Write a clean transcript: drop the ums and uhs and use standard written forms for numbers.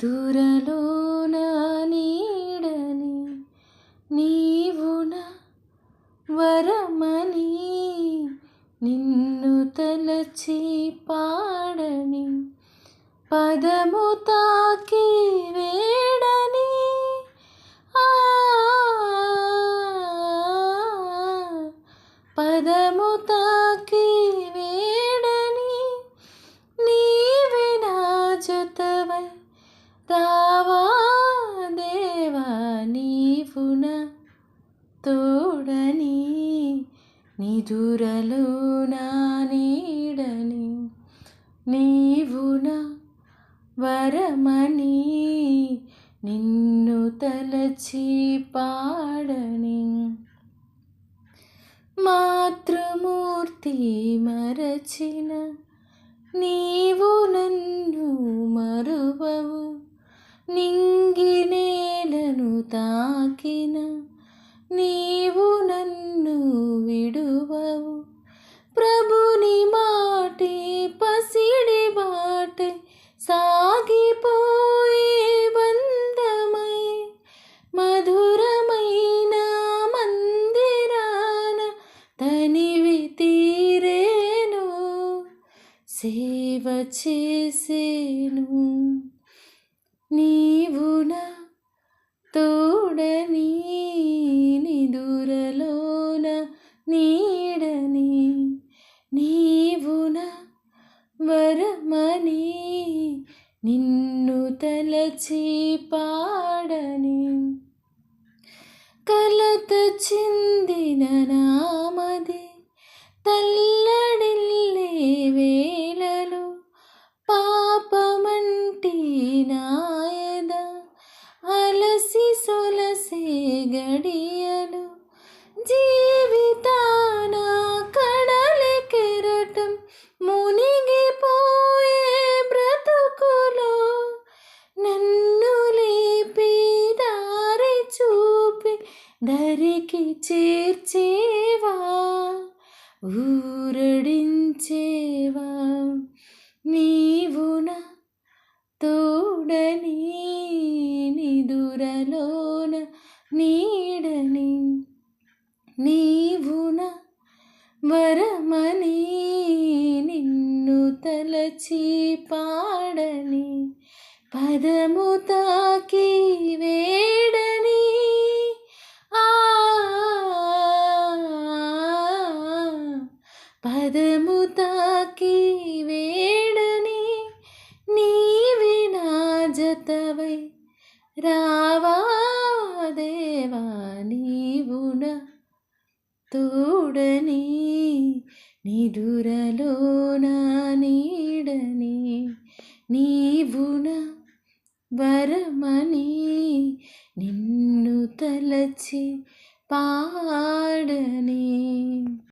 నిదురలోన నీడని నీవు నా వరమని నిన్ను తలచి పాడని పదము తాకి వేడని పదము తాకి వేడని నీవే నా జతవై రావా దేవా నీవు నా తోడని నిదురలో నా నీడని నీవు నా వరమని నిన్ను తలచి పాడని మాతృమూర్తి మరచిన నీవు నన్ను మరువవు నింగి నేలను తాకిన నీవు నన్ను విడువవు ప్రభుని మాటే పసిడి బాటే సాగిపోయే బంధమై మధురమైన మందిరాన తనివి తీరేను సేవ చేసేను నీవు నా తోడని నిదురలోన నీడని నీవు నా వరమని నిన్ను తలచి పాడని కలత చెందిన నామది తల్లడిల్లే వేళలో పాపమంటి నాయద అలసి సొలసే గడియలు జీవితాన కడలి కెరటం మునిగిపోయే బ్రతుకులో నన్ను లేపి దారి చూపి దరికి చేర్చేవా ఊరడించేవా నీవు నా తోడని నిదురలోన నీడని నీవు నా వరమని నిన్ను తలచి పాడని పదము తాకి వేడని పదము తాకి వేడని నీవే నా జతవై రావా దేవా నీవు నా తోడని నిదురలోన నీడని నీవు నా వరమని నిన్ను తలచి పాడని